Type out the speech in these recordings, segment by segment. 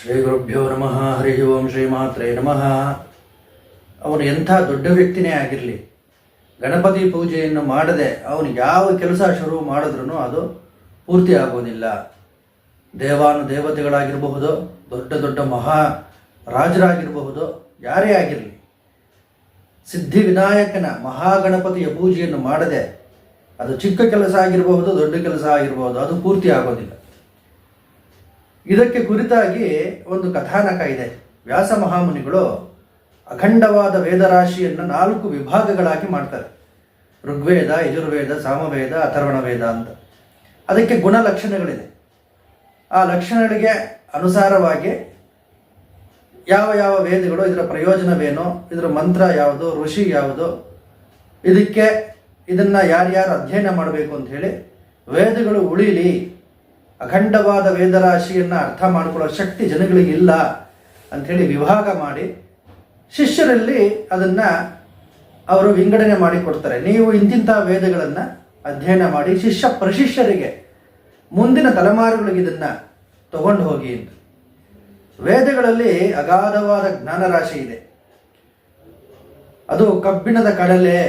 ಶ್ರೀ ಗುರುಭ್ಯೋ ನಮಃ. ಹರಿ ಓಂ. ಶ್ರೀಮಾತ್ರೇ ನಮಃ. ಅವನು ಎಂಥ ದೊಡ್ಡ ವ್ಯಕ್ತಿನೇ ಆಗಿರಲಿ, ಗಣಪತಿ ಪೂಜೆಯನ್ನು ಮಾಡದೆ ಅವನು ಯಾವ ಕೆಲಸ ಶುರು ಮಾಡಿದ್ರೂ ಅದು ಪೂರ್ತಿ ಆಗೋದಿಲ್ಲ. ದೇವಾನುದೇವತೆಗಳಾಗಿರಬಹುದು, ದೊಡ್ಡ ದೊಡ್ಡ ಮಹಾ ರಾಜರಾಗಿರಬಹುದು, ಯಾರೇ ಆಗಿರಲಿ, ಸಿದ್ಧಿವಿನಾಯಕನ ಮಹಾಗಣಪತಿಯ ಪೂಜೆಯನ್ನು ಮಾಡದೆ ಅದು ಚಿಕ್ಕ ಕೆಲಸ ಆಗಿರಬಹುದು, ದೊಡ್ಡ ಕೆಲಸ ಆಗಿರಬಹುದು, ಅದು ಪೂರ್ತಿ ಆಗೋದಿಲ್ಲ. ಇದಕ್ಕೆ ಕುರಿತಾಗಿ ಒಂದು ಕಥಾನಕ ಇದೆ. ವ್ಯಾಸ ಮಹಾಮುನಿಗಳು ಅಖಂಡವಾದ ವೇದರಾಶಿಯನ್ನು 4 ವಿಭಾಗಗಳಾಗಿ ಮಾಡ್ತಾರೆ. ಋಗ್ವೇದ, ಯಜುರ್ವೇದ, ಸಾಮವೇದ, ಅಥರ್ವಣ ವೇದ ಅಂತ. ಅದಕ್ಕೆ ಗುಣಲಕ್ಷಣಗಳಿದೆ. ಆ ಲಕ್ಷಣಗಳಿಗೆ ಅನುಸಾರವಾಗಿ ಯಾವ ಯಾವ ವೇದಗಳು, ಇದರ ಪ್ರಯೋಜನವೇನು, ಇದರ ಮಂತ್ರ ಯಾವುದು, ಋಷಿ ಯಾವುದು, ಇದನ್ನು ಯಾರ್ಯಾರು ಅಧ್ಯಯನ ಮಾಡಬೇಕು ಅಂತ ಹೇಳಿ, ವೇದಗಳು ಉಳಿಲಿ, ಅಖಂಡವಾದ ವೇದರಾಶಿಯನ್ನು ಅರ್ಥ ಮಾಡಿಕೊಳ್ಳೋ ಶಕ್ತಿ ಜನಗಳಿಗಿಲ್ಲ ಅಂಥೇಳಿ ವಿಭಾಗ ಮಾಡಿ ಶಿಷ್ಯರಲ್ಲಿ ಅದನ್ನು ಅವರು ವಿಂಗಡಣೆ ಮಾಡಿ ಕೊಡ್ತಾರೆ. ನೀವು ಇಂತಿಂಥ ವೇದಗಳನ್ನು ಅಧ್ಯಯನ ಮಾಡಿ ಶಿಷ್ಯ ಪ್ರಶಿಷ್ಯರಿಗೆ, ಮುಂದಿನ ತಲೆಮಾರುಗಳಿಗೆ ಇದನ್ನು ತಗೊಂಡು ಹೋಗಿ ಅಂತ. ವೇದಗಳಲ್ಲಿ ಅಗಾಧವಾದ ಜ್ಞಾನರಾಶಿ ಇದೆ. ಅದು ಕಬ್ಬಿಣದ ಕಡಲೆ.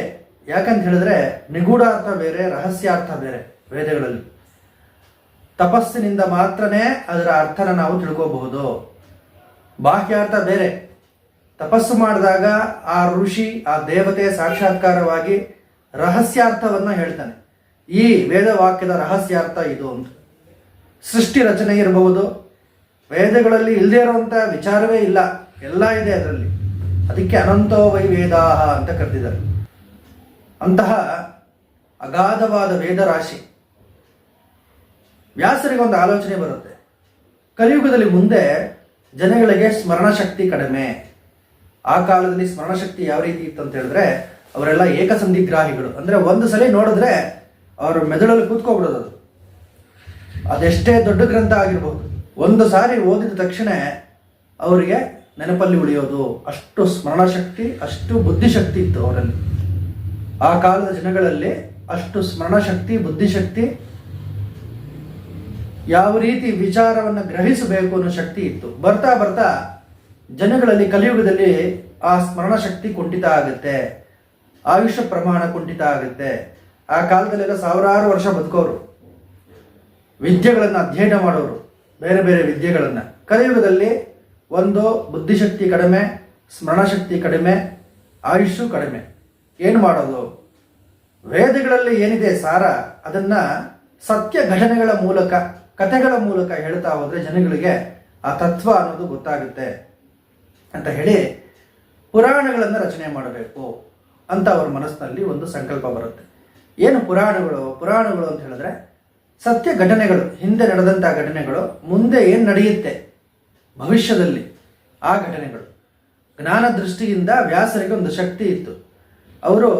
ಯಾಕಂತ ಹೇಳಿದ್ರೆ ನಿಗೂಢಾರ್ಥ ಬೇರೆ, ರಹಸ್ಯಾರ್ಥ ಬೇರೆ. ವೇದಗಳಲ್ಲಿ ತಪಸ್ಸಿನಿಂದ ಮಾತ್ರನೇ ಅದರ ಅರ್ಥನ ನಾವು ತಿಳ್ಕೋಬಹುದು. ಬಾಹ್ಯಾರ್ಥ ಬೇರೆ. ತಪಸ್ಸು ಮಾಡಿದಾಗ ಆ ಋಷಿ, ಆ ದೇವತೆ ಸಾಕ್ಷಾತ್ಕಾರವಾಗಿ ರಹಸ್ಯಾರ್ಥವನ್ನು ಹೇಳ್ತಾನೆ. ಈ ವೇದವಾಕ್ಯದ ರಹಸ್ಯಾರ್ಥ ಇದು ಅಂತ. ಸೃಷ್ಟಿ ರಚನೆ ಇರಬಹುದು, ವೇದಗಳಲ್ಲಿ ಇಲ್ಲದೇ ಇರುವಂಥ ವಿಚಾರವೇ ಇಲ್ಲ, ಎಲ್ಲ ಇದೆ ಅದರಲ್ಲಿ. ಅದಕ್ಕೆ ಅನಂತೋ ವೈ ವೇದಾಹ ಅಂತ ಕರೆದಿದ್ದಾರೆ. ಅಂತಹ ಅಗಾಧವಾದ ವೇದರಾಶಿ. ವ್ಯಾಸರಿಗೊಂದು ಆಲೋಚನೆ ಬರುತ್ತೆ. ಕಲಿಯುಗದಲ್ಲಿ ಮುಂದೆ ಜನಗಳಿಗೆ ಸ್ಮರಣಶಕ್ತಿ ಕಡಿಮೆ. ಆ ಕಾಲದಲ್ಲಿ ಸ್ಮರಣಶಕ್ತಿ ಯಾವ ರೀತಿ ಇತ್ತು ಅಂತ ಹೇಳಿದ್ರೆ, ಅವರೆಲ್ಲ ಏಕಸಂಧಿಗ್ರಾಹಿಗಳು. ಅಂದರೆ ಒಂದು ಸಲ ನೋಡಿದ್ರೆ ಅವರ ಮೆದುಳಲ್ಲಿ ಕೂತ್ಕೊಬಿಡೋದು. ಅದೆಷ್ಟೇ ದೊಡ್ಡ ಗ್ರಂಥ ಆಗಿರ್ಬೋದು, ಒಂದು ಸಾರಿ ಓದಿದ ತಕ್ಷಣ ಅವರಿಗೆ ನೆನಪಲ್ಲಿ ಉಳಿಯೋದು. ಅಷ್ಟು ಸ್ಮರಣಶಕ್ತಿ, ಅಷ್ಟು ಬುದ್ಧಿಶಕ್ತಿ ಇತ್ತು ಅವರಲ್ಲಿ. ಆ ಕಾಲದ ಜನಗಳಲ್ಲಿ ಅಷ್ಟು ಸ್ಮರಣಶಕ್ತಿ, ಬುದ್ಧಿಶಕ್ತಿ, ಯಾವ ರೀತಿ ವಿಚಾರವನ್ನು ಗ್ರಹಿಸಬೇಕು ಅನ್ನೋ ಶಕ್ತಿ ಇತ್ತು. ಬರ್ತಾ ಬರ್ತಾ ಜನಗಳಲ್ಲಿ ಕಲಿಯುಗದಲ್ಲಿ ಆ ಸ್ಮರಣಶಕ್ತಿ ಕುಂಠಿತ ಆಗುತ್ತೆ, ಆಯುಷ್ಯ ಪ್ರಮಾಣ ಕುಂಠಿತ ಆಗುತ್ತೆ. ಆ ಕಾಲದಲ್ಲೆಲ್ಲ ಸಾವಿರಾರು ವರ್ಷ ಬದುಕೋರು, ವಿದ್ಯೆಗಳನ್ನು ಅಧ್ಯಯನ ಮಾಡೋರು, ಬೇರೆ ಬೇರೆ ವಿದ್ಯೆಗಳನ್ನು. ಕಲಿಯುಗದಲ್ಲಿ ಒಂದು ಬುದ್ಧಿಶಕ್ತಿ ಕಡಿಮೆ, ಸ್ಮರಣಶಕ್ತಿ ಕಡಿಮೆ, ಆಯುಷ್ಯು ಕಡಿಮೆ. ಏನು ಮಾಡೋದು? ವೇದಗಳಲ್ಲಿ ಏನಿದೆ ಸಾರ, ಅದನ್ನು ಸತ್ಯ ಘಟನೆಗಳ ಮೂಲಕ, ಕಥೆಗಳ ಮೂಲಕ ಹೇಳ್ತಾ ಹೋದರೆ ಜನಗಳಿಗೆ ಆ ತತ್ವ ಅನ್ನೋದು ಗೊತ್ತಾಗುತ್ತೆ ಅಂತ ಹೇಳಿ ಪುರಾಣಗಳನ್ನು ರಚನೆ ಮಾಡಬೇಕು ಅಂತ ಅವ್ರ ಮನಸ್ಸಿನಲ್ಲಿ ಒಂದು ಸಂಕಲ್ಪ ಬರುತ್ತೆ. ಏನು ಪುರಾಣಗಳು? ಪುರಾಣಗಳು ಅಂತ ಹೇಳಿದ್ರೆ ಸತ್ಯ ಘಟನೆಗಳು, ಹಿಂದೆ ನಡೆದಂಥ ಘಟನೆಗಳು, ಮುಂದೆ ಏನು ನಡೆಯುತ್ತೆ ಭವಿಷ್ಯದಲ್ಲಿ ಆ ಘಟನೆಗಳು. ಜ್ಞಾನ ದೃಷ್ಟಿಯಿಂದ ವ್ಯಾಸರಿಗೆ ಒಂದು ಶಕ್ತಿ ಇತ್ತು. ಅವರು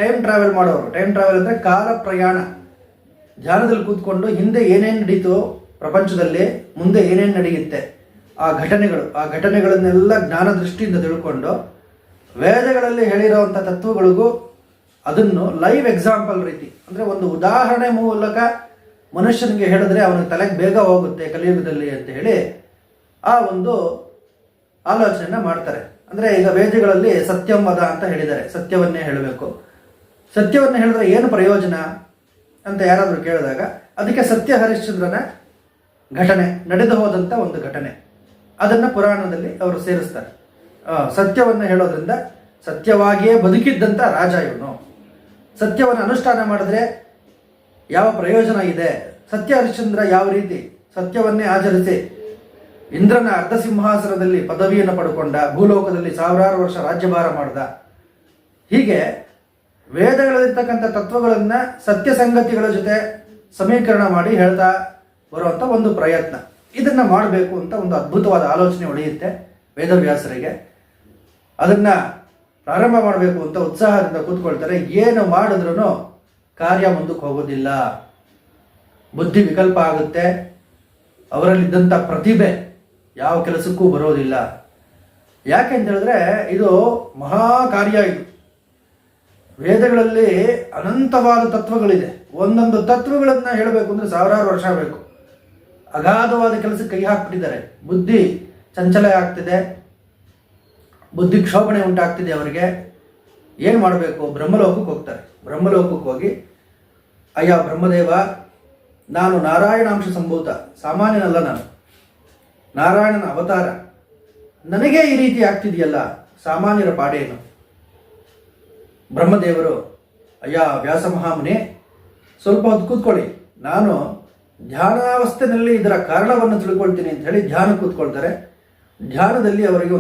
ಟೈಮ್ ಟ್ರಾವೆಲ್ ಮಾಡೋರು. ಟೈಮ್ ಟ್ರಾವೆಲ್ ಅಂದರೆ ಕಾಲ ಪ್ರಯಾಣ. ಧ್ಯಾನದಲ್ಲಿ ಕೂತ್ಕೊಂಡು ಹಿಂದೆ ಏನೇನು ನಡೀತು ಪ್ರಪಂಚದಲ್ಲಿ, ಮುಂದೆ ಏನೇನು ನಡೆಯುತ್ತೆ ಆ ಘಟನೆಗಳನ್ನೆಲ್ಲ ಜ್ಞಾನ ದೃಷ್ಟಿಯಿಂದ ತಿಳ್ಕೊಂಡು ವೇದಗಳಲ್ಲಿ ಹೇಳಿರೋವಂಥ ತತ್ವಗಳಿಗೂ ಅದನ್ನು ಲೈವ್ ಎಕ್ಸಾಂಪಲ್ ರೀತಿ, ಅಂದರೆ ಒಂದು ಉದಾಹರಣೆ ಮೂಲಕ ಮನುಷ್ಯನಿಗೆ ಹೇಳಿದ್ರೆ ಅವನಿಗೆ ತಲೆಗೆ ಬೇಗ ಹೋಗುತ್ತೆ ಕಲಿಯುಗದಲ್ಲಿ ಅಂತ ಹೇಳಿ ಆ ಒಂದು ಆಲೋಚನೆಯನ್ನು ಮಾಡ್ತಾರೆ. ಅಂದರೆ ಈಗ ವೇದಗಳಲ್ಲಿ ಸತ್ಯಂ ವದ ಅಂತ ಹೇಳಿದ್ದಾರೆ, ಸತ್ಯವನ್ನೇ ಹೇಳಬೇಕು. ಸತ್ಯವನ್ನು ಹೇಳಿದ್ರೆ ಏನು ಪ್ರಯೋಜನ ಅಂತ ಯಾರಾದರೂ ಕೇಳಿದಾಗ ಅದಕ್ಕೆ ಸತ್ಯ ಹರಿಶ್ಚಂದ್ರನ ಘಟನೆ, ನಡೆದು ಹೋದಂಥ ಒಂದು ಘಟನೆ, ಅದನ್ನು ಪುರಾಣದಲ್ಲಿ ಅವರು ಸೇರಿಸ್ತಾರೆ. ಸತ್ಯವನ್ನು ಹೇಳೋದ್ರಿಂದ ಸತ್ಯವಾಗಿಯೇ ಬದುಕಿದ್ದಂಥ ರಾಜ ಇವನು. ಸತ್ಯವನ್ನು ಅನುಷ್ಠಾನ ಮಾಡಿದ್ರೆ ಯಾವ ಪ್ರಯೋಜನ ಇದೆ, ಸತ್ಯ ಹರಿಶ್ಚಂದ್ರ ಯಾವ ರೀತಿ ಸತ್ಯವನ್ನೇ ಆಚರಿಸಿ ಇಂದ್ರನ ಅರ್ಧ ಸಿಂಹಾಸನದಲ್ಲಿ ಪದವಿಯನ್ನು ಪಡ್ಕೊಂಡ, ಭೂಲೋಕದಲ್ಲಿ ಸಾವಿರಾರು ವರ್ಷ ರಾಜ್ಯಭಾರ ಮಾಡ್ದ. ಹೀಗೆ ವೇದಗಳಲ್ಲಿರ್ತಕ್ಕಂಥ ತತ್ವಗಳನ್ನು ಸತ್ಯ ಸಂಗತಿಗಳ ಜೊತೆ ಸಮೀಕರಣ ಮಾಡಿ ಹೇಳ್ತಾ ಬರುವಂಥ ಒಂದು ಪ್ರಯತ್ನ. ಇದನ್ನು ಮಾಡಬೇಕು ಅಂತ ಒಂದು ಅದ್ಭುತವಾದ ಆಲೋಚನೆ ಉಳಿಯುತ್ತೆ ವೇದವ್ಯಾಸರಿಗೆ. ಅದನ್ನು ಪ್ರಾರಂಭ ಮಾಡಬೇಕು ಅಂತ ಉತ್ಸಾಹದಿಂದ ಕೂತ್ಕೊಳ್ತಾರೆ. ಏನು ಮಾಡಿದ್ರೂ ಕಾರ್ಯ ಮುಂದಕ್ಕೆ ಹೋಗೋದಿಲ್ಲ, ಬುದ್ಧಿ ವಿಕಲ್ಪ ಆಗುತ್ತೆ, ಅವರಲ್ಲಿದ್ದಂಥ ಪ್ರತಿಭೆ ಯಾವ ಕೆಲಸಕ್ಕೂ ಬರೋದಿಲ್ಲ. ಯಾಕೆ ಅಂತ ಹೇಳಿದ್ರೆ ಇದು ಮಹಾ ಕಾರ್ಯ. ಇದು ವೇದಗಳಲ್ಲಿ ಅನಂತವಾದ ತತ್ವಗಳಿದೆ. ಒಂದೊಂದು ತತ್ವಗಳನ್ನು ಹೇಳಬೇಕು ಅಂದರೆ ಸಾವಿರಾರು ವರ್ಷ ಬೇಕು. ಅಗಾಧವಾದ ಕೆಲಸಕ್ಕೆ ಕೈ ಹಾಕ್ಬಿಟ್ಟಿದ್ದಾರೆ. ಬುದ್ಧಿ ಚಂಚಲ ಆಗ್ತಿದೆ, ಬುದ್ಧಿ ಕ್ಷೋಭಣೆ ಉಂಟಾಗ್ತಿದೆ ಅವರಿಗೆ. ಏನು ಮಾಡಬೇಕು? ಬ್ರಹ್ಮಲೋಕಕ್ಕೆ ಹೋಗ್ತಾರೆ. ಬ್ರಹ್ಮಲೋಕಕ್ಕೆ ಹೋಗಿ, ಅಯ್ಯ ಬ್ರಹ್ಮದೇವ, ನಾನು ನಾರಾಯಣಾಂಶ ಸಂಭೂತ, ಸಾಮಾನ್ಯನಲ್ಲ, ನಾನು ನಾರಾಯಣನ ಅವತಾರ, ನನಗೇ ಈ ರೀತಿ ಆಗ್ತಿದೆಯಲ್ಲ, ಸಾಮಾನ್ಯರ ಪಾಡೇನು? ಬ್ರಹ್ಮದೇವರು, ಅಯ್ಯ ವ್ಯಾಸ ಮಹಾಮುನಿ, ಸ್ವಲ್ಪ ಹೊತ್ತು ಕೂತ್ಕೊಳ್ಳಿ, ನಾನು ಧ್ಯಾನಾವಸ್ಥೆಯಲ್ಲಿ ಇದರ ಕಾರಣವನ್ನು ತಿಳ್ಕೊಳ್ತೀನಿ ಅಂತ ಹೇಳಿ ಧ್ಯಾನ ಕೂತ್ಕೊಳ್ತಾರೆ. ಧ್ಯಾನದಲ್ಲಿ ಅವರಿಗೆ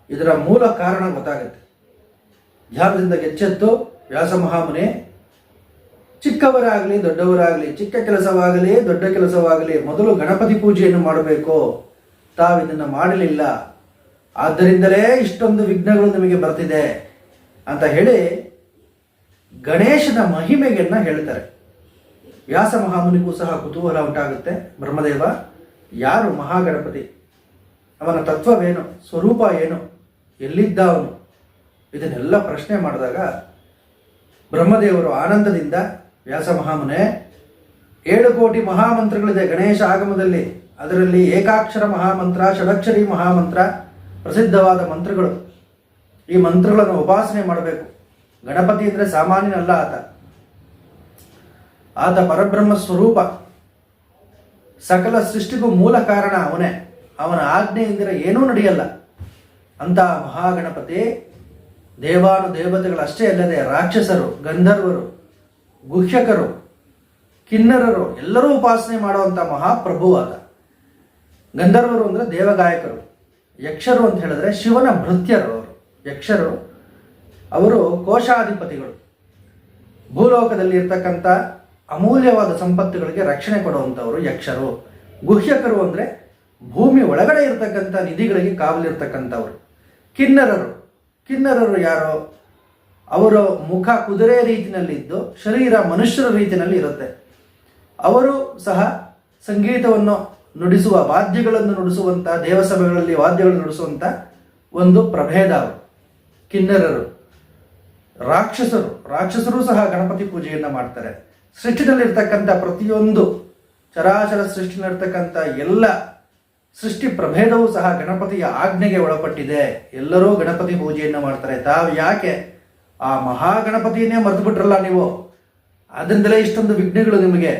ಇದರ ಮೂಲ ಕಾರಣ ಗೊತ್ತಾಗುತ್ತೆ. ಧ್ಯಾನದಿಂದ ಎಚ್ಚೆತ್ತು, ವ್ಯಾಸ ಮಹಾಮುನಿ, ಚಿಕ್ಕವರಾಗಲಿ ದೊಡ್ಡವರಾಗಲಿ, ಚಿಕ್ಕ ಕೆಲಸವಾಗಲಿ ದೊಡ್ಡ ಕೆಲಸವಾಗಲಿ, ಮೊದಲು ಗಣಪತಿ ಪೂಜೆಯನ್ನು ಮಾಡಬೇಕು. ತಾವಿದನ್ನು ಮಾಡಲಿಲ್ಲ, ಆದ್ದರಿಂದಲೇ ಇಷ್ಟೊಂದು ವಿಘ್ನಗಳು ನಿಮಗೆ ಬರ್ತಿದೆ ಅಂತ ಹೇಳಿ ಗಣೇಶನ ಮಹಿಮೆಯನ್ನು ಹೇಳ್ತಾರೆ. ವ್ಯಾಸ ಮಹಾಮುನಿಗೂ ಸಹ ಕುತೂಹಲ ಉಂಟಾಗುತ್ತೆ. ಬ್ರಹ್ಮದೇವ, ಯಾರು ಮಹಾಗಣಪತಿ? ಅವನ ತತ್ವವೇನು? ಸ್ವರೂಪ ಏನು? ಎಲ್ಲಿದ್ದ ಅವನು? ಇದನ್ನೆಲ್ಲ ಪ್ರಶ್ನೆ ಮಾಡಿದಾಗ ಬ್ರಹ್ಮದೇವರು ಆನಂದದಿಂದ, ವ್ಯಾಸ ಮಹಾಮುನೆ, 7 ಕೋಟಿ ಮಹಾಮಂತ್ರಗಳಿದೆ ಗಣೇಶ ಆಗಮದಲ್ಲಿ. ಅದರಲ್ಲಿ ಏಕಾಕ್ಷರ ಮಹಾಮಂತ್ರ, ಷಡಕ್ಷರಿ ಮಹಾಮಂತ್ರ ಪ್ರಸಿದ್ಧವಾದ ಮಂತ್ರಗಳು. ಈ ಮಂತ್ರಗಳನ್ನು ಉಪಾಸನೆ ಮಾಡಬೇಕು. ಗಣಪತಿ ಅಂದರೆ ಸಾಮಾನ್ಯನಲ್ಲ ಆತ ಪರಬ್ರಹ್ಮ ಸ್ವರೂಪ. ಸಕಲ ಸೃಷ್ಟಿಗೂ ಮೂಲ ಕಾರಣ ಅವನೇ. ಅವನ ಆಜ್ಞೆಯಿಂದಿರ ಏನೂ ನಡೆಯಲ್ಲ. ಅಂತ ಮಹಾಗಣಪತಿ ದೇವಾನುದೇವತೆಗಳಷ್ಟೇ ಅಲ್ಲದೆ ರಾಕ್ಷಸರು, ಗಂಧರ್ವರು, ಗುಹ್ಯಕರು, ಕಿನ್ನರರು ಎಲ್ಲರೂ ಉಪಾಸನೆ ಮಾಡುವಂಥ ಮಹಾಪ್ರಭು ಆತ. ಗಂಧರ್ವರು ಅಂದರೆ ದೇವಗಾಯಕರು. ಯಕ್ಷರು ಅಂತ ಹೇಳಿದ್ರೆ ಶಿವನ ಭೃತ್ಯರು ಅವರು. ಯಕ್ಷರು ಅವರು ಕೋಶಾಧಿಪತಿಗಳು. ಭೂಲೋಕದಲ್ಲಿ ಇರ್ತಕ್ಕಂಥ ಅಮೂಲ್ಯವಾದ ಸಂಪತ್ತುಗಳಿಗೆ ರಕ್ಷಣೆ ಕೊಡುವಂಥವರು ಯಕ್ಷರು. ಗುಹ್ಯಕರು ಅಂದರೆ ಭೂಮಿ ಒಳಗಡೆ ಇರ್ತಕ್ಕಂಥ ನಿಧಿಗಳಿಗೆ ಕಾವಲಿರ್ತಕ್ಕಂಥವ್ರು. ಕಿನ್ನರರು ಯಾರೋ? ಅವರ ಮುಖ ಕುದುರೆ ರೀತಿಯಲ್ಲಿದ್ದು ಶರೀರ ಮನುಷ್ಯರ ರೀತಿಯಲ್ಲಿ ಇರುತ್ತೆ. ಅವರು ಸಹ ಸಂಗೀತವನ್ನು ನುಡಿಸುವ, ವಾದ್ಯಗಳನ್ನು ನುಡಿಸುವಂಥ, ದೇವಸಭೆಗಳಲ್ಲಿ ವಾದ್ಯಗಳನ್ನು ನುಡಿಸುವಂಥ ಒಂದು ಪ್ರಭೇದ ಅವರು ಕಿನ್ನರರು. ರಾಕ್ಷಸರು ಸಹ ಗಣಪತಿ ಪೂಜೆಯನ್ನು ಮಾಡ್ತಾರೆ. ಸೃಷ್ಟಿನಲ್ಲಿರ್ತಕ್ಕಂಥ ಪ್ರತಿಯೊಂದು ಚರಾಚರ ಸೃಷ್ಟಿನಲ್ಲಿರ್ತಕ್ಕಂಥ ಎಲ್ಲ ಸೃಷ್ಟಿ ಪ್ರಭೇದವೂ ಸಹ ಗಣಪತಿಯ ಆಜ್ಞೆಗೆ ಒಳಪಟ್ಟಿದೆ. ಎಲ್ಲರೂ ಗಣಪತಿ ಪೂಜೆಯನ್ನು ಮಾಡ್ತಾರೆ. ತಾವು ಯಾಕೆ ಆ ಮಹಾಗಣಪತಿಯನ್ನೇ ಮರೆತು ಬಿಟ್ರಲ್ಲ ನೀವು, ಅದರಿಂದಲೇ ಇಷ್ಟೊಂದು ವಿಘ್ನಗಳು ನಿಮಗೆ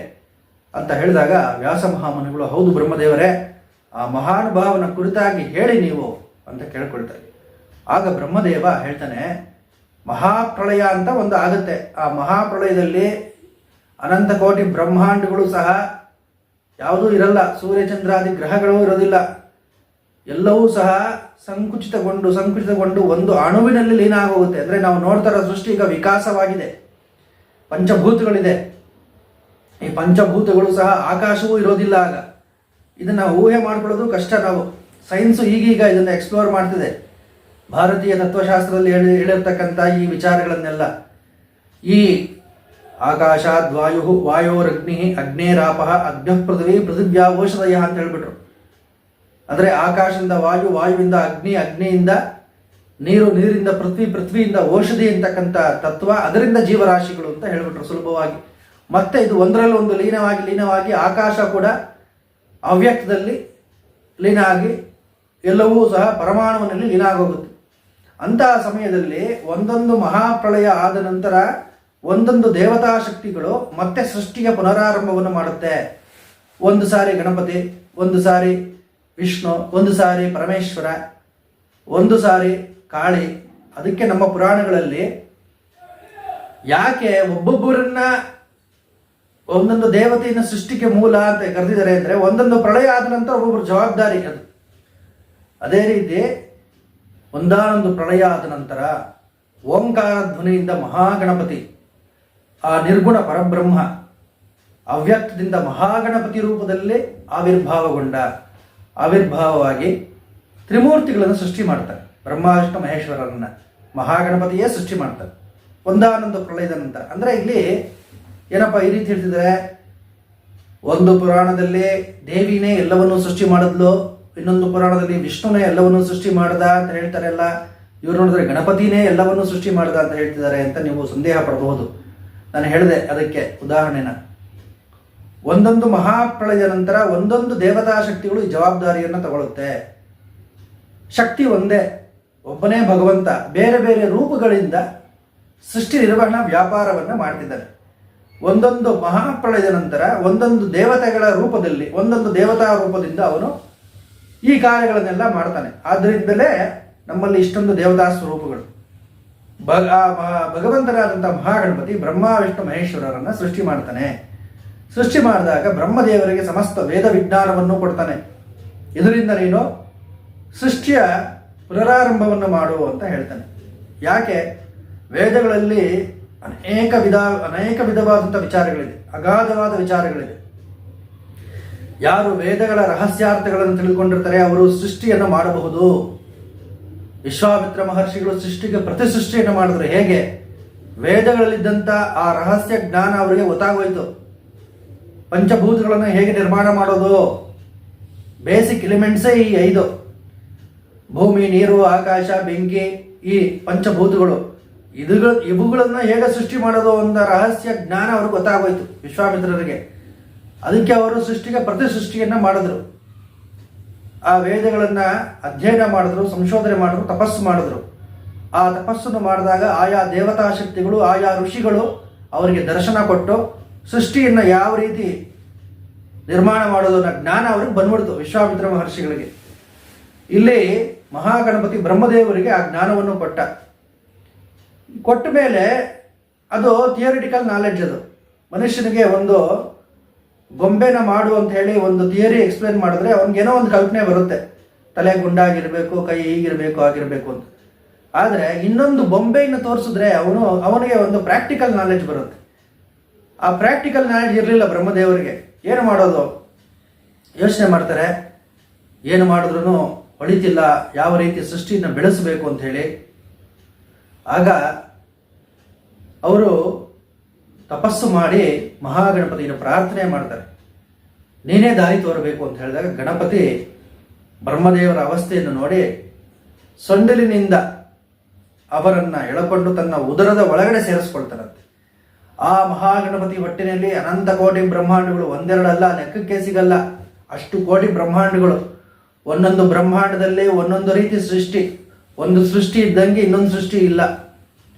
ಅಂತ ಹೇಳಿದಾಗ ವ್ಯಾಸ ಮಹಾಮುನಿಗಳು, ಹೌದು ಬ್ರಹ್ಮದೇವರೇ, ಆ ಮಹಾನುಭಾವನ ಕುರಿತಾಗಿ ಹೇಳಿ ನೀವು ಅಂತ ಕೇಳ್ಕೊಳ್ತಾರೆ. ಆಗ ಬ್ರಹ್ಮದೇವ ಹೇಳ್ತಾನೆ, ಮಹಾಪ್ರಳಯ ಅಂತ ಒಂದು ಆಗುತ್ತೆ. ಆ ಮಹಾಪ್ರಳಯದಲ್ಲಿ ಅನಂತ ಕೋಟಿ ಬ್ರಹ್ಮಾಂಡಗಳು ಸಹ ಯಾವುದೂ ಇರಲ್ಲ, ಸೂರ್ಯಚಂದ್ರಾದಿ ಗ್ರಹಗಳೂ ಇರೋದಿಲ್ಲ. ಎಲ್ಲವೂ ಸಹ ಸಂಕುಚಿತಗೊಂಡು ಒಂದು ಅಣುವಿನಲ್ಲಿ ಲೀನ ಆಗೋಗುತ್ತೆ. ಅಂದರೆ ನಾವು ನೋಡ್ತಾ ಇರೋ ಸೃಷ್ಟಿ ಈಗ ವಿಕಾಸವಾಗಿದೆ, ಪಂಚಭೂತಗಳಿದೆ. ಈ ಪಂಚಭೂತಗಳು ಸಹ ಆಕಾಶವೂ ಇರೋದಿಲ್ಲ. ಆಗ ಇದನ್ನು ಊಹೆ ಮಾಡ್ಕೊಳ್ಳೋದು ಕಷ್ಟ. ನಾವು ಸೈನ್ಸು ಈಗೀಗ ಇದನ್ನು ಎಕ್ಸ್ಪ್ಲೋರ್ ಮಾಡ್ತಿದೆ. ಭಾರತೀಯ ತತ್ವಶಾಸ್ತ್ರದಲ್ಲಿ ಹೇಳಿರ್ತಕ್ಕಂಥ ಈ ವಿಚಾರಗಳನ್ನೆಲ್ಲ, ಈ ಆಕಾಶಾದ್ ವಾಯೋರಗ್ನಿ ಅಗ್ನೇರಾಪಃ ಅಗ್ನ ಪೃಥಿವ್ಯಾ ಓಷಧಯ ಅಂತ ಹೇಳ್ಬಿಟ್ರು. ಅಂದರೆ ಆಕಾಶದಿಂದ ವಾಯು, ವಾಯುವಿಂದ ಅಗ್ನಿ, ಅಗ್ನಿಯಿಂದ ನೀರು, ನೀರಿಂದ ಪೃಥ್ವಿಯಿಂದ ಔಷಧಿ ಅಂತಕ್ಕಂಥ ತತ್ವ, ಅದರಿಂದ ಜೀವರಾಶಿಗಳು ಅಂತ ಹೇಳ್ಬಿಟ್ರು ಸುಲಭವಾಗಿ. ಮತ್ತೆ ಇದು ಒಂದರಲ್ಲಿ ಒಂದು ಲೀನವಾಗಿ ಆಕಾಶ ಕೂಡ ಅವ್ಯಕ್ತದಲ್ಲಿ ಲೀನ ಆಗಿ ಎಲ್ಲವೂ ಸಹ ಪರಮಾಣುವಿನಲ್ಲಿ ಲೀನ ಆಗೋಗುತ್ತೆ. ಅಂತಹ ಸಮಯದಲ್ಲಿ ಒಂದೊಂದು ಮಹಾಪ್ರಳಯ ಆದ ನಂತರ ಒಂದೊಂದು ದೇವತಾ ಶಕ್ತಿಗಳು ಮತ್ತೆ ಸೃಷ್ಟಿಯ ಪುನರಾರಂಭವನ್ನು ಮಾಡುತ್ತೆ. ಒಂದು ಸಾರಿ ಗಣಪತಿ, ಒಂದು ಸಾರಿ ವಿಷ್ಣು, ಒಂದು ಸಾರಿ ಪರಮೇಶ್ವರ, ಒಂದು ಸಾರಿ ಕಾಳಿ. ಅದಕ್ಕೆ ನಮ್ಮ ಪುರಾಣಗಳಲ್ಲಿ ಯಾಕೆ ಒಬ್ಬೊಬ್ಬರನ್ನ ಒಂದೊಂದು ದೇವತೆಯನ್ನು ಸೃಷ್ಟಿಗೆ ಮೂಲ ಅಂತ ಕರೆದಿದ್ದಾರೆ ಅಂದರೆ, ಒಂದೊಂದು ಪ್ರಳಯ ಆದ ನಂತರ ಒಬ್ಬೊಬ್ಬರು ಜವಾಬ್ದಾರಿ ಅದು. ಅದೇ ರೀತಿ ಒಂದಾನೊಂದು ಪ್ರಳಯ ಆದ ನಂತರ ಓಂಕಾರ ಧ್ವನಿಯಿಂದ ಮಹಾಗಣಪತಿ, ಆ ನಿರ್ಗುಣ ಪರಬ್ರಹ್ಮ ಅವ್ಯಕ್ತದಿಂದ ಮಹಾಗಣಪತಿ ರೂಪದಲ್ಲಿ ಆವಿರ್ಭಾವವಾಗಿ ತ್ರಿಮೂರ್ತಿಗಳನ್ನು ಸೃಷ್ಟಿ ಮಾಡ್ತಾರೆ. ಬ್ರಹ್ಮ ವಿಷ್ಣು ಮಹೇಶ್ವರರನ್ನ ಮಹಾಗಣಪತಿಯೇ ಸೃಷ್ಟಿ ಮಾಡ್ತಾರೆ ಒಂದಾನೊಂದು ಪ್ರಳಯದ ನಂತರ. ಅಂದರೆ ಇಲ್ಲಿ ಏನಪ್ಪ ಈ ರೀತಿ ಹೇಳ್ತಿದ್ದಾರೆ, ಒಂದು ಪುರಾಣದಲ್ಲಿ ದೇವಿನೇ ಎಲ್ಲವನ್ನೂ ಸೃಷ್ಟಿ ಮಾಡಿದ್ಲು, ಇನ್ನೊಂದು ಪುರಾಣದಲ್ಲಿ ವಿಷ್ಣುನೇ ಎಲ್ಲವನ್ನೂ ಸೃಷ್ಟಿ ಮಾಡ್ದ ಅಂತ ಹೇಳ್ತಾರಲ್ಲ, ಇವ್ರು ನೋಡಿದ್ರೆ ಗಣಪತಿನೇ ಎಲ್ಲವನ್ನೂ ಸೃಷ್ಟಿ ಮಾಡ್ದ ಅಂತ ಹೇಳ್ತಿದ್ದಾರೆ ಅಂತ ನೀವು ಸಂದೇಹ ಪಡಬಹುದು. ನಾನು ಹೇಳಿದೆ ಅದಕ್ಕೆ ಉದಾಹರಣೆನ. ಒಂದೊಂದು ಮಹಾಪ್ರಳಯದ ನಂತರ ಒಂದೊಂದು ದೇವತಾ ಶಕ್ತಿಗಳು ಈ ಜವಾಬ್ದಾರಿಯನ್ನು ತಗೊಳ್ಳುತ್ತೆ. ಶಕ್ತಿ ಒಂದೇ, ಒಬ್ಬನೇ ಭಗವಂತ ಬೇರೆ ಬೇರೆ ರೂಪಗಳಿಂದ ಸೃಷ್ಟಿ ನಿರ್ವಹಣಾ ವ್ಯಾಪಾರವನ್ನು ಮಾಡ್ತಿದ್ದಾನೆ. ಒಂದೊಂದು ಮಹಾಪ್ರಳಯದ ನಂತರ ಒಂದೊಂದು ದೇವತೆಗಳ ರೂಪದಲ್ಲಿ, ಒಂದೊಂದು ದೇವತಾ ರೂಪದಿಂದ ಅವನು ಈ ಕಾರ್ಯಗಳನ್ನೆಲ್ಲ ಮಾಡ್ತಾನೆ. ಆದ್ದರಿಂದಲೇ ನಮ್ಮಲ್ಲಿ ಇಷ್ಟೊಂದು ದೇವತಾ ಸ್ವರೂಪಗಳು. ಭಗವಂತನಾದಂಥ ಮಹಾಗಣಪತಿ ಬ್ರಹ್ಮ ವಿಷ್ಣು ಮಹೇಶ್ವರರನ್ನು ಸೃಷ್ಟಿ ಮಾಡ್ತಾನೆ. ಸೃಷ್ಟಿ ಮಾಡಿದಾಗ ಬ್ರಹ್ಮದೇವರಿಗೆ ಸಮಸ್ತ ವೇದ ವಿಜ್ಞಾನವನ್ನು ಕೊಡ್ತಾನೆ. ಇದರಿಂದ ನೀನು ಸೃಷ್ಟಿಯ ಪುನರಾರಂಭವನ್ನು ಮಾಡು ಅಂತ ಹೇಳ್ತಾನೆ. ಯಾಕೆ? ವೇದಗಳಲ್ಲಿ ಅನೇಕ ವಿಧವಾದಂಥ ವಿಚಾರಗಳಿದೆ, ಅಗಾಧವಾದ ವಿಚಾರಗಳಿದೆ. ಯಾರು ವೇದಗಳ ರಹಸ್ಯಾರ್ಥಗಳನ್ನು ತಿಳಿದುಕೊಂಡಿರ್ತಾರೆ ಅವರು ಸೃಷ್ಟಿಯನ್ನು ಮಾಡಬಹುದು. ವಿಶ್ವಾಮಿತ್ರ ಮಹರ್ಷಿಗಳು ಸೃಷ್ಟಿಗೆ ಪ್ರತಿ ಸೃಷ್ಟಿಯನ್ನು ಮಾಡಿದ್ರು. ಹೇಗೆ? ವೇದಗಳಲ್ಲಿದ್ದಂಥ ಆ ರಹಸ್ಯ ಜ್ಞಾನ ಅವರಿಗೆ ಗೊತ್ತಾಗೋಯ್ತು. ಪಂಚಭೂತಗಳನ್ನು ಹೇಗೆ ನಿರ್ಮಾಣ ಮಾಡೋದು, ಬೇಸಿಕ್ ಎಲಿಮೆಂಟ್ಸೇ ಈ 5: ಭೂಮಿ, ನೀರು, ಆಕಾಶ, ಬೆಂಕಿ, ಈ ಪಂಚಭೂತಗಳು. ಇವುಗಳನ್ನು ಹೇಗೆ ಸೃಷ್ಟಿ ಮಾಡೋದು ಅಂತ ರಹಸ್ಯ ಜ್ಞಾನ ಅವ್ರಿಗೆ ಗೊತ್ತಾಗೋಯ್ತು ವಿಶ್ವಾಮಿತ್ರರಿಗೆ. ಅದಕ್ಕೆ ಅವರು ಸೃಷ್ಟಿಗೆ ಪ್ರತಿ ಸೃಷ್ಟಿಯನ್ನು ಮಾಡಿದ್ರು. ಆ ವೇದಗಳನ್ನು ಅಧ್ಯಯನ ಮಾಡಿದ್ರು, ಸಂಶೋಧನೆ ಮಾಡಿದ್ರು, ತಪಸ್ಸು ಮಾಡಿದ್ರು. ಆ ತಪಸ್ಸನ್ನು ಮಾಡಿದಾಗ ಆಯಾ ದೇವತಾ ಶಕ್ತಿಗಳು, ಆಯಾ ಋಷಿಗಳು ಅವರಿಗೆ ದರ್ಶನ ಕೊಟ್ಟು ಸೃಷ್ಟಿಯನ್ನು ಯಾವ ರೀತಿ ನಿರ್ಮಾಣ ಮಾಡೋದು ಅನ್ನೋ ಜ್ಞಾನ ಅವ್ರಿಗೆ ಬಂದ್ಬಿಡ್ತು ವಿಶ್ವಾಮಿತ್ರ ಮಹರ್ಷಿಗಳಿಗೆ. ಇಲ್ಲಿ ಮಹಾಗಣಪತಿ ಬ್ರಹ್ಮದೇವರಿಗೆ ಆ ಜ್ಞಾನವನ್ನು ಕೊಟ್ಟ ಮೇಲೆ ಅದು ಥಿಯರಿಟಿಕಲ್ ನಾಲೆಡ್ಜ್. ಅದು ಮನುಷ್ಯನಿಗೆ ಒಂದು ಗೊಂಬೆನ ಮಾಡು ಅಂತ ಹೇಳಿ ಒಂದು ಥಿಯರಿ ಎಕ್ಸ್ಪ್ಲೇನ್ ಮಾಡಿದ್ರೆ ಅವನಿಗೇನೋ ಒಂದು ಕಲ್ಪನೆ ಬರುತ್ತೆ, ತಲೆ ಗುಂಡಾಗಿರಬೇಕು, ಕೈ ಹೀಗಿರಬೇಕು, ಆಗಿರಬೇಕು ಅಂತ. ಆದರೆ ಇನ್ನೊಂದು ಬೊಂಬೆಯನ್ನು ತೋರಿಸಿದ್ರೆ ಅವನಿಗೆ ಒಂದು ಪ್ರಾಕ್ಟಿಕಲ್ ನಾಲೆಡ್ಜ್ ಬರುತ್ತೆ. ಆ ಪ್ರಾಕ್ಟಿಕಲ್ ನಾಲೆಡ್ಜ್ ಇರಲಿಲ್ಲ ಬ್ರಹ್ಮದೇವರಿಗೆ. ಏನು ಮಾಡೋದು ಯೋಚನೆ ಮಾಡ್ತಾರೆ, ಏನು ಮಾಡಿದ್ರೂ ಹೊಳಿತಿಲ್ಲ, ಯಾವ ರೀತಿ ಸೃಷ್ಟಿಯನ್ನು ಬೆಳೆಸಬೇಕು ಅಂತ ಹೇಳಿ. ಆಗ ಅವರು ತಪಸ್ಸು ಮಾಡಿ ಮಹಾಗಣಪತಿಯನ್ನು ಪ್ರಾರ್ಥನೆ ಮಾಡ್ತಾರೆ, ನೀನೇ ದಾರಿ ತೋರಬೇಕು ಅಂತ ಹೇಳಿದಾಗ ಗಣಪತಿ ಬ್ರಹ್ಮದೇವರ ಅವಸ್ಥೆಯನ್ನು ನೋಡಿ ಸೊಂಡಿಲಿನಿಂದ ಅವರನ್ನು ಎಳಕೊಂಡು ತನ್ನ ಉದರದ ಒಳಗಡೆ ಸೇರಿಸ್ಕೊಳ್ತಾರಂತೆ. ಆ ಮಹಾಗಣಪತಿ ಹೊಟ್ಟಿನಲ್ಲಿ ಅನಂತ ಕೋಟಿ ಬ್ರಹ್ಮಾಂಡಗಳು, ಒಂದೆರಡಲ್ಲ, ಲೆಕ್ಕಕ್ಕೆ ಸಿಗಲ್ಲ, ಅಷ್ಟು ಕೋಟಿ ಬ್ರಹ್ಮಾಂಡಗಳು. ಒಂದೊಂದು ಬ್ರಹ್ಮಾಂಡದಲ್ಲಿ ಒಂದೊಂದು ರೀತಿ ಸೃಷ್ಟಿ. ಒಂದು ಸೃಷ್ಟಿ ಇದ್ದಂಗೆ ಇನ್ನೊಂದು ಸೃಷ್ಟಿ ಇಲ್ಲ,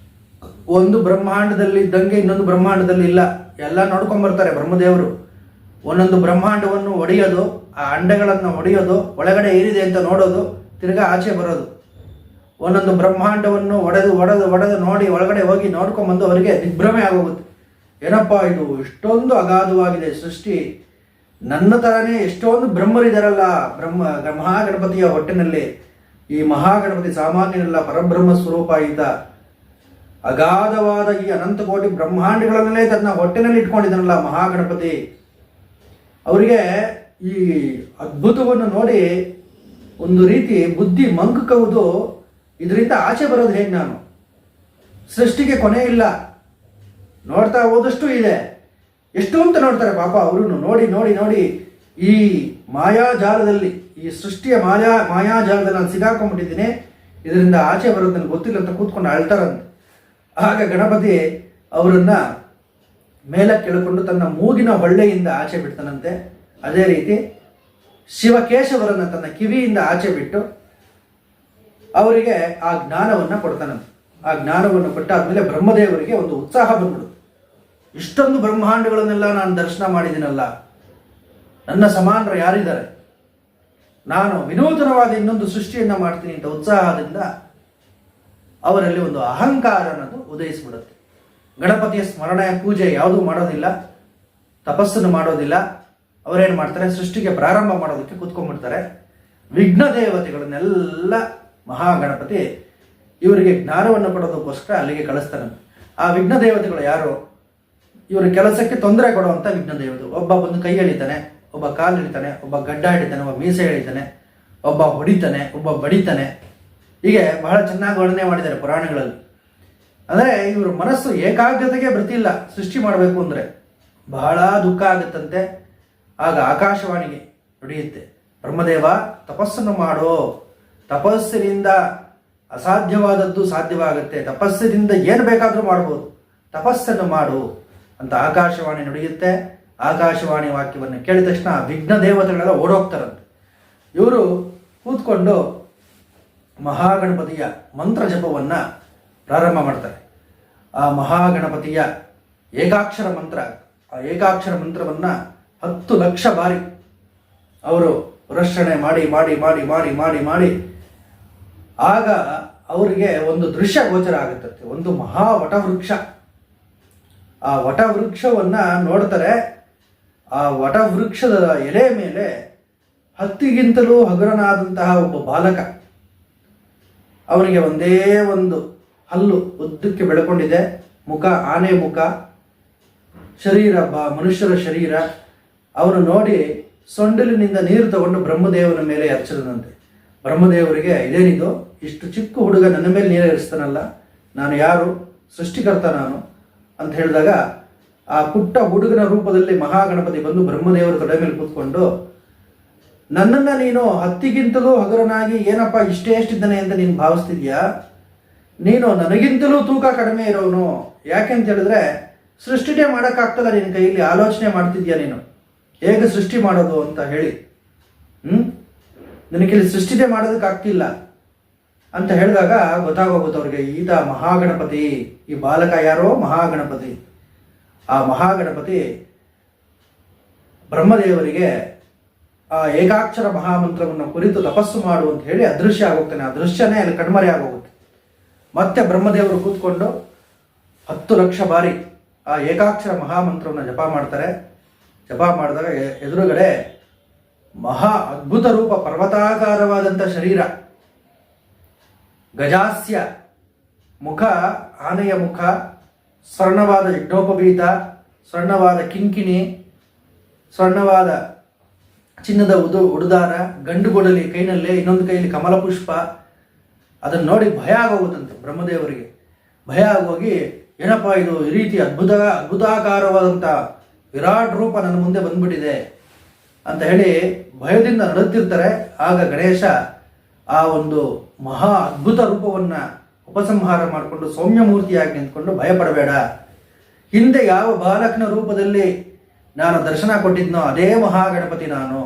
ಒಂದು ಬ್ರಹ್ಮಾಂಡದಲ್ಲಿ ಇದ್ದಂಗೆ ಇನ್ನೊಂದು ಬ್ರಹ್ಮಾಂಡದಲ್ಲಿ ಇಲ್ಲ. ಎಲ್ಲ ನೋಡ್ಕೊಂಡ್ಬರ್ತಾರೆ ಬ್ರಹ್ಮದೇವರು. ಒಂದೊಂದು ಬ್ರಹ್ಮಾಂಡವನ್ನು ಒಡೆಯೋದು, ಆ ಅಂಡಗಳನ್ನು ಒಡೆಯೋದು, ಒಳಗಡೆ ಏನಿದೆ ಅಂತ ನೋಡೋದು, ತಿರ್ಗಾ ಆಚೆ ಬರೋದು. ಒಂದೊಂದು ಬ್ರಹ್ಮಾಂಡವನ್ನು ಒಡೆದು ನೋಡಿ ಒಳಗಡೆ ಹೋಗಿ ನೋಡ್ಕೊಂಬಂದು ಅವರಿಗೆ ದಿಗ್ಭ್ರಮೆ ಆಗೋಗುತ್ತೆ. ಏನಪ್ಪ ಇದು ಇಷ್ಟೊಂದು ಅಗಾಧವಾಗಿದೆ ಸೃಷ್ಟಿ, ನನ್ನ ಥರನೇ ಎಷ್ಟೊಂದು ಬ್ರಹ್ಮರಿದಾರಲ್ಲ ಮಹಾಗಣಪತಿಯ ಹೊಟ್ಟೆನಲ್ಲಿ. ಈ ಮಹಾಗಣಪತಿ ಸಾಮಾನ್ಯನಲ್ಲ, ಪರಬ್ರಹ್ಮ ಸ್ವರೂಪ ಈತ. ಅಗಾಧವಾದ ಈ ಅನಂತ ಕೋಟಿ ಬ್ರಹ್ಮಾಂಡಗಳನ್ನೇ ತನ್ನ ಹೊಟ್ಟೆನಲ್ಲಿ ಇಟ್ಕೊಂಡಿದ್ದಾನಲ್ಲ ಮಹಾಗಣಪತಿ. ಅವರಿಗೆ ಈ ಅದ್ಭುತವನ್ನು ನೋಡಿ ಒಂದು ರೀತಿ ಬುದ್ಧಿ ಮಂಕುವುದು. ಇದರಿಂದ ಆಚೆ ಬರೋದು ಹೇಗೆ? ನಾನು ಸೃಷ್ಟಿಗೆ ಕೊನೆ ಇಲ್ಲ, ನೋಡ್ತಾ ಹೋದಷ್ಟು ಇದೆ. ಎಷ್ಟು ಅಂತ ನೋಡ್ತಾರೆ ಪಾಪ ಅವರು. ನೋಡಿ ನೋಡಿ ನೋಡಿ ಈ ಮಾಯಾಜಾಲದಲ್ಲಿ, ಈ ಸೃಷ್ಟಿಯ ಮಾಯಾಜಾಲದಲ್ಲಿ ನಾನು ಸಿಗಾಕೊಂಡ್ಬಿಟ್ಟಿದ್ದೀನಿ, ಇದರಿಂದ ಆಚೆ ಬರೋದು ನನಗೆ ಗೊತ್ತಿಲ್ಲ ಅಂತ ಕೂತ್ಕೊಂಡು ಅಳ್ತಾರಂತೆ. ಆಗ ಗಣಪತಿ ಅವರನ್ನ ಮೇಲಕ್ಕೆ ಎಳ್ಕೊಂಡು ತನ್ನ ಮೂಗಿನ ಹೊಳ್ಳೆಯಿಂದ ಆಚೆ ಬಿಡ್ತಾನಂತೆ. ಅದೇ ರೀತಿ ಶಿವಕೇಶವರನ್ನು ತನ್ನ ಕಿವಿಯಿಂದ ಆಚೆ ಬಿಟ್ಟು ಅವರಿಗೆ ಆ ಜ್ಞಾನವನ್ನು ಕೊಡ್ತಾನಂತೆ. ಆ ಜ್ಞಾನವನ್ನು ಕೊಟ್ಟಾದ್ಮೇಲೆ ಬ್ರಹ್ಮದೇವರಿಗೆ ಒಂದು ಉತ್ಸಾಹ ಬಂದ್ಬಿಡು. ಇಷ್ಟೊಂದು ಬ್ರಹ್ಮಾಂಡಗಳನ್ನೆಲ್ಲ ನಾನು ದರ್ಶನ ಮಾಡಿದ್ದೀನಲ್ಲ, ನನ್ನ ಸಮಾನರು ಯಾರಿದ್ದಾರೆ, ನಾನು ವಿನೂತನವಾದ ಇನ್ನೊಂದು ಸೃಷ್ಟಿಯನ್ನು ಮಾಡ್ತೀನಿ ಅಂತ ಉತ್ಸಾಹದಿಂದ ಅವರಲ್ಲಿ ಒಂದು ಅಹಂಕಾರ ಅನ್ನೋದು ಉದಯಿಸ್ಬಿಡುತ್ತೆ. ಗಣಪತಿಯ ಸ್ಮರಣೆ ಪೂಜೆ ಯಾವುದೂ ಮಾಡೋದಿಲ್ಲ, ತಪಸ್ಸನ್ನು ಮಾಡೋದಿಲ್ಲ. ಅವರೇನು ಮಾಡ್ತಾರೆ, ಸೃಷ್ಟಿಗೆ ಪ್ರಾರಂಭ ಮಾಡೋದಕ್ಕೆ ಕೂತ್ಕೊಂಡ್ಬಿಡ್ತಾರೆ. ವಿಘ್ನ ದೇವತೆಗಳನ್ನೆಲ್ಲ ಮಹಾಗಣಪತಿ ಇವರಿಗೆ ಜ್ಞಾನವನ್ನು ಕೊಡೋದಕ್ಕೋಸ್ಕರ ಅಲ್ಲಿಗೆ ಕಳಿಸ್ತಾನೆ. ಆ ವಿಘ್ನ ದೇವತೆಗಳು ಯಾರು? ಇವರ ಕೆಲಸಕ್ಕೆ ತೊಂದರೆ ಕೊಡುವಂಥ ವಿಘ್ನ ದೇವತೆ. ಒಬ್ಬ ಬಂದು ಕೈ ಎಳಿತಾನೆ, ಒಬ್ಬ ಕಾಲು ಎಳಿತಾನೆ, ಒಬ್ಬ ಗಡ್ಡ ಹಿಡಿತಾನೆ, ಒಬ್ಬ ಮೀಸೆ ಎಳಿತಾನೆ, ಒಬ್ಬ ಹೊಡಿತಾನೆ, ಒಬ್ಬ ಬಡಿತಾನೆ. ಹೀಗೆ ಬಹಳ ಚೆನ್ನಾಗಿ ವರ್ಣನೆ ಮಾಡಿದ್ದಾರೆ ಪುರಾಣಗಳಲ್ಲಿ. ಅಂದರೆ ಇವ್ರ ಮನಸ್ಸು ಏಕಾಗ್ರತೆಗೆ ಬರ್ತಿಲ್ಲ. ಸೃಷ್ಟಿ ಮಾಡಬೇಕು ಅಂದರೆ ಬಹಳ ದುಃಖ ಆಗುತ್ತಂತೆ. ಆಗ ಆಕಾಶವಾಣಿಗೆ ನುಡಿಯುತ್ತೆ, ಬ್ರಹ್ಮದೇವ ತಪಸ್ಸನ್ನು ಮಾಡು, ತಪಸ್ಸಿನಿಂದ ಅಸಾಧ್ಯವಾದದ್ದು ಸಾಧ್ಯವಾಗುತ್ತೆ, ತಪಸ್ಸಿನಿಂದ ಏನು ಬೇಕಾದರೂ ಮಾಡ್ಬೋದು, ತಪಸ್ಸನ್ನು ಮಾಡು ಅಂತ ಆಕಾಶವಾಣಿ ನುಡಿಯುತ್ತೆ. ಆಕಾಶವಾಣಿ ವಾಕ್ಯವನ್ನು ಕೇಳಿದ ತಕ್ಷಣ ವಿಘ್ನ ದೇವತೆಗಳೆಲ್ಲ ಓಡೋಗ್ತಾರಂತೆ. ಇವರು ಕೂತ್ಕೊಂಡು ಮಹಾಗಣಪತಿಯ ಮಂತ್ರ ಜಪವನ್ನು ಪ್ರಾರಂಭ ಮಾಡ್ತಾರೆ. ಆ ಮಹಾಗಣಪತಿಯ ಏಕಾಕ್ಷರ ಮಂತ್ರ, ಆ ಏಕಾಕ್ಷರ ಮಂತ್ರವನ್ನು 10 ಲಕ್ಷ ಬಾರಿ ಅವರು ರಕ್ಷಣೆ ಮಾಡಿ ಮಾಡಿ ಮಾಡಿ ಮಾಡಿ ಮಾಡಿ ಮಾಡಿ ಆಗ ಅವರಿಗೆ ಒಂದು ದೃಶ್ಯ ಗೋಚರ ಆಗುತ್ತದೆ. ಒಂದು ಮಹಾ ವಟವೃಕ್ಷ, ಆ ವಟವೃಕ್ಷವನ್ನು ನೋಡ್ತಾರೆ. ಆ ವಟವೃಕ್ಷದ ಎಲೆ ಮೇಲೆ ಹತ್ತಿಗಿಂತಲೂ ಹಗುರನಾದಂತಹ ಒಬ್ಬ ಬಾಲಕ, ಅವನಿಗೆ ಒಂದೇ ಒಂದು ಹಲ್ಲು ಉದ್ದಕ್ಕೆ ಬೆಳ್ಕೊಂಡಿದೆ, ಮುಖ ಆನೆ ಮುಖ, ಶರೀರ ಮನುಷ್ಯರ ಶರೀರ. ಅವನು ನೋಡಿ ಸೊಂಡಿಲಿನಿಂದ ನೀರು ತಗೊಂಡು ಬ್ರಹ್ಮದೇವನ ಮೇಲೆ ಎರಚಿದಂತೆ. ಬ್ರಹ್ಮದೇವರಿಗೆ ಇದೇನಿದು, ಇಷ್ಟು ಚಿಕ್ಕ ಹುಡುಗ ನನ್ನ ಮೇಲೆ ನೀರು ಎರಚ್ತಾನಲ್ಲ, ನಾನು ಯಾರು, ಸೃಷ್ಟಿಕರ್ತ ನಾನು ಅಂತ ಹೇಳಿದಾಗ ಆ ಪುಟ್ಟ ಹುಡುಗನ ರೂಪದಲ್ಲಿ ಮಹಾಗಣಪತಿ ಬಂದು ಬ್ರಹ್ಮದೇವರ ತೊಡೆ ಮೇಲೆ ಕೂತ್ಕೊಂಡು, ನನ್ನನ್ನು ನೀನು ಹತ್ತಿಗಿಂತಲೂ ಹಗುರನಾಗಿ ಏನಪ್ಪ ಇಷ್ಟೇ ಎಷ್ಟಿದ್ದಾನೆ ಅಂತ ನೀನು ಭಾವಿಸ್ತಿದ್ಯಾ, ನೀನು ನನಗಿಂತಲೂ ತೂಕ ಕಡಿಮೆ ಇರೋನು. ಯಾಕೆಂತ ಹೇಳಿದ್ರೆ ಸೃಷ್ಟಿನೇ ಮಾಡೋಕ್ಕಾಗ್ತಲ್ಲ ನಿನ್ನ ಕೈಯಲ್ಲಿ, ಆಲೋಚನೆ ಮಾಡ್ತಿದ್ಯಾ ನೀನು ಹೇಗೆ ಸೃಷ್ಟಿ ಮಾಡೋದು ಅಂತ ಹೇಳಿ, ನಿನಗೆ ಸೃಷ್ಟಿನೇ ಮಾಡೋದಕ್ಕಾಗ್ತಿಲ್ಲ ಅಂತ ಹೇಳಿದಾಗ ಗೊತ್ತಾಗೋಗುತ್ತೆ ಅವ್ರಿಗೆ, ಈತ ಮಹಾಗಣಪತಿ, ಈ ಬಾಲಕ ಯಾರೋ ಮಹಾಗಣಪತಿ. ಆ ಮಹಾಗಣಪತಿ ಬ್ರಹ್ಮದೇವರಿಗೆ ಆ ಏಕಾಕ್ಷರ ಮಹಾಮಂತ್ರವನ್ನು ಕುರಿತು ತಪಸ್ಸು ಮಾಡು ಅಂತ ಹೇಳಿ ಅದೃಶ್ಯ ಆಗೋಗ್ತಾನೆ. ಆ ದೃಶ್ಯನೇ ಅಲ್ಲಿ ಕಣ್ಮರೆ ಆಗೋಗುತ್ತೆ. ಮತ್ತೆ ಬ್ರಹ್ಮದೇವರು ಕೂತ್ಕೊಂಡು 10 ಲಕ್ಷ ಬಾರಿ ಆ ಏಕಾಕ್ಷರ ಮಹಾಮಂತ್ರವನ್ನು ಜಪ ಮಾಡ್ತಾರೆ. ಜಪ ಮಾಡಿದಾಗ ಎದುರುಗಡೆ ಮಹಾ ಅದ್ಭುತ ರೂಪ, ಪರ್ವತಾಕಾರವಾದಂಥ ಶರೀರ, ಗಜಾಸ್ಯ ಮುಖ, ಆನೆಯ ಮುಖ, ಸ್ವರ್ಣವಾದ ಯಜ್ಞೋಪವೀತ, ಸ್ವರ್ಣವಾದ ಕಿಂಕಿಣಿ, ಸ್ವರ್ಣವಾದ ಚಿನ್ನದ ಉಡುದಾರ, ಗಂಡುಗೊಡಲಿ ಕೈನಲ್ಲೇ, ಇನ್ನೊಂದು ಕೈಯಲ್ಲಿ ಕಮಲ ಪುಷ್ಪ. ಅದನ್ನು ನೋಡಿ ಭಯ ಆಗೋಗುತ್ತಂತೆ ಬ್ರಹ್ಮದೇವರಿಗೆ. ಭಯ ಆಗೋಗಿ, ಏನಪ್ಪ ಇದು, ಈ ರೀತಿ ಅದ್ಭುತಾಕಾರವಾದಂಥ ವಿರಾಟ್ ರೂಪ ನನ್ನ ಮುಂದೆ ಬಂದ್ಬಿಟ್ಟಿದೆ ಅಂತ ಹೇಳಿ ಭಯದಿಂದ ನಡುತ್ತಿರ್ತಾರೆ. ಆಗ ಗಣೇಶ ಆ ಒಂದು ಮಹಾ ಅದ್ಭುತ ರೂಪವನ್ನು ಉಪಸಂಹಾರ ಮಾಡಿಕೊಂಡು ಸೌಮ್ಯಮೂರ್ತಿಯಾಗಿ ನಿಂತ್ಕೊಂಡು, ಭಯಪಡಬೇಡ, ಹಿಂದೆ ಯಾವ ಬಾಲಕನ ರೂಪದಲ್ಲಿ ನಾನು ದರ್ಶನ ಕೊಟ್ಟಿದ್ನೋ ಅದೇ ಮಹಾಗಣಪತಿ ನಾನು,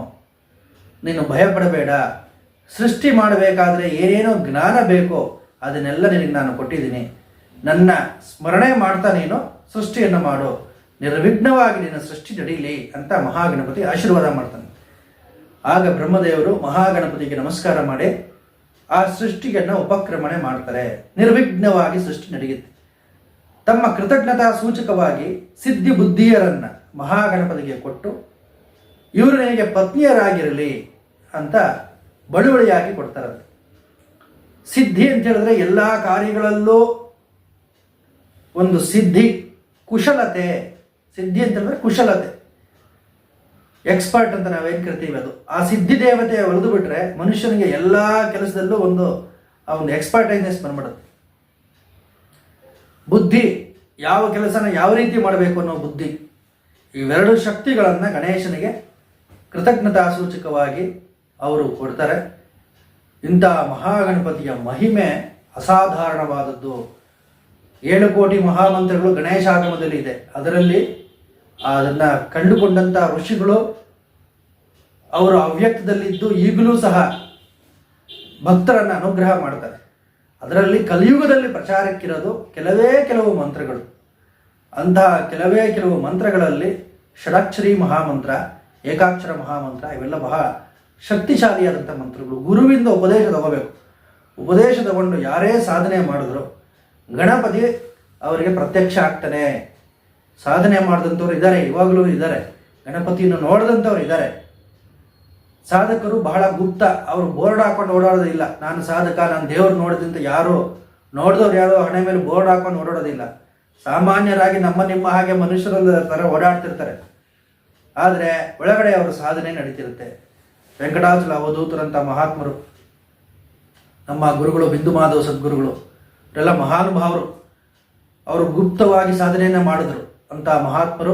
ನೀನು ಭಯಪಡಬೇಡ, ಸೃಷ್ಟಿ ಮಾಡಬೇಕಾದ್ರೆ ಏನೇನೋ ಜ್ಞಾನ ಬೇಕೋ ಅದನ್ನೆಲ್ಲ ನಿನಗೆ ನಾನು ಕೊಟ್ಟಿದ್ದೀನಿ, ನನ್ನ ಸ್ಮರಣೆ ಮಾಡ್ತಾ ನೀನು ಸೃಷ್ಟಿಯನ್ನು ಮಾಡು, ನಿರ್ವಿಘ್ನವಾಗಿ ನಿನ್ನ ಸೃಷ್ಟಿ ನಡೀಲಿ ಅಂತ ಮಹಾಗಣಪತಿ ಆಶೀರ್ವಾದ ಮಾಡ್ತಾನೆ. ಆಗ ಬ್ರಹ್ಮದೇವರು ಮಹಾಗಣಪತಿಗೆ ನಮಸ್ಕಾರ ಮಾಡಿ ಆ ಸೃಷ್ಟಿಯನ್ನು ಉಪಕ್ರಮಣೆ ಮಾಡ್ತಾರೆ. ನಿರ್ವಿಘ್ನವಾಗಿ ಸೃಷ್ಟಿ ನಡೆಯುತ್ತೆ. ತಮ್ಮ ಕೃತಜ್ಞತಾ ಸೂಚಕವಾಗಿ ಸಿದ್ಧಿ ಬುದ್ಧಿಯರನ್ನ ಮಹಾಗಣಪತಿಗೆ ಕೊಟ್ಟು, ಇವರು ನಿನಗೆ ಪತ್ನಿಯರಾಗಿರಲಿ ಅಂತ ಬಳುವಳಿಯಾಗಿ ಕೊಡ್ತಾರೆ. ಸಿದ್ಧಿ ಅಂತ ಹೇಳಿದ್ರೆ ಎಲ್ಲ ಕಾರ್ಯಗಳಲ್ಲೂ ಒಂದು ಸಿದ್ಧಿ, ಕುಶಲತೆ. ಸಿದ್ಧಿ ಅಂತ ಹೇಳಿದ್ರೆ ಕುಶಲತೆ, ಎಕ್ಸ್ಪರ್ಟ್ ಅಂತ ನಾವೇನು ಕರಿತೀವಿ ಅದು. ಆ ಸಿದ್ಧಿ ದೇವತೆ ಒಲಿದು ಬಿಟ್ರೆ ಮನುಷ್ಯನಿಗೆ ಎಲ್ಲ ಕೆಲಸದಲ್ಲೂ ಒಂದು ಎಕ್ಸ್ಪರ್ಟೈಸ್ನೆಸ್ ಬಂದ್ಬಿಡುತ್ತೆ. ಬುದ್ಧಿ, ಯಾವ ಕೆಲಸನ ಯಾವ ರೀತಿ ಮಾಡಬೇಕು ಅನ್ನೋ ಬುದ್ಧಿ, ಇವೆರಡು ಶಕ್ತಿಗಳನ್ನು ಗಣೇಶನಿಗೆ ಕೃತಜ್ಞತಾ ಸೂಚಕವಾಗಿ ಅವರು ಕೊಡ್ತಾರೆ. ಇಂಥ ಮಹಾಗಣಪತಿಯ ಮಹಿಮೆ ಅಸಾಧಾರಣವಾದದ್ದು. 7 ಕೋಟಿ ಮಹಾಮಂತ್ರಗಳು ಗಣೇಶಾಗಮದಲ್ಲಿ ಇದೆ. ಅದರಲ್ಲಿ ಅದನ್ನು ಕಂಡುಕೊಂಡಂಥ ಋಷಿಗಳು ಅವರು ಅವ್ಯಕ್ತದಲ್ಲಿದ್ದು ಈಗಲೂ ಸಹ ಭಕ್ತರನ್ನು ಅನುಗ್ರಹ ಮಾಡ್ತಾರೆ. ಅದರಲ್ಲಿ ಕಲಿಯುಗದಲ್ಲಿ ಪ್ರಚಾರಕ್ಕಿರೋದು ಕೆಲವು ಮಂತ್ರಗಳು. ಅಂತಹ ಕೆಲವು ಮಂತ್ರಗಳಲ್ಲಿ ಷಡಕ್ಷರಿ ಮಹಾಮಂತ್ರ, ಏಕಾಕ್ಷರ ಮಹಾಮಂತ್ರ, ಇವೆಲ್ಲ ಬಹಳ ಶಕ್ತಿಶಾಲಿಯಾದಂಥ ಮಂತ್ರಗಳು. ಗುರುವಿಂದ ಉಪದೇಶ ತಗೋಬೇಕು. ಉಪದೇಶ ತಗೊಂಡು ಯಾರೇ ಸಾಧನೆ ಮಾಡಿದ್ರು ಗಣಪತಿ ಅವರಿಗೆ ಪ್ರತ್ಯಕ್ಷ ಆಗ್ತಾನೆ. ಸಾಧನೆ ಮಾಡಿದಂಥವ್ರು ಇದ್ದಾರೆ, ಇವಾಗಲೂ ಇದ್ದಾರೆ. ಗಣಪತಿಯನ್ನು ನೋಡಿದಂಥವ್ರು ಇದ್ದಾರೆ. ಸಾಧಕರು ಬಹಳ ಗುಪ್ತ, ಅವರು ಬೋರ್ಡ್ ಹಾಕೊಂಡು ಓಡಾಡೋದಿಲ್ಲ. ನಾನು ಸಾಧಕ, ನಾನು ದೇವರು ನೋಡಿದಂತ ಯಾರು ನೋಡಿದವ್ರು ಯಾರು ಹಣೆ ಮೇಲೆ ಬೋರ್ಡ್ ಹಾಕೊಂಡು ಓಡಾಡೋದಿಲ್ಲ. ಸಾಮಾನ್ಯರಾಗಿ ನಿಮ್ಮ ಹಾಗೆ ಮನುಷ್ಯರಲ್ಲಿ ಥರ ಓಡಾಡ್ತಿರ್ತಾರೆ. ಆದರೆ ಒಳಗಡೆ ಅವರ ಸಾಧನೆ ನಡೀತಿರುತ್ತೆ. ವೆಂಕಟಾಚಲ ಅವಧೂತರಂಥ ಮಹಾತ್ಮರು, ನಮ್ಮ ಗುರುಗಳು ಬಿಂದು ಮಾಧವ ಸದ್ಗುರುಗಳು, ಇವರೆಲ್ಲ ಮಹಾನುಭಾವರು. ಅವರು ಗುಪ್ತವಾಗಿ ಸಾಧನೆಯನ್ನು ಮಾಡಿದ್ರು. ಅಂತ ಮಹಾತ್ಮರು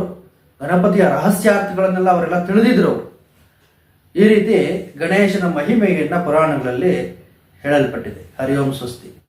ಗಣಪತಿಯ ರಹಸ್ಯಾರ್ಥಗಳನ್ನೆಲ್ಲ ಅವರೆಲ್ಲ ತಿಳಿದಿದ್ರು ಅವರು. ಈ ರೀತಿ ಗಣೇಶನ ಮಹಿಮೆಯನ್ನು ಪುರಾಣಗಳಲ್ಲಿ ಹೇಳಲ್ಪಟ್ಟಿದೆ. ಹರಿ ಓಂ ಸ್ವಸ್ತಿ.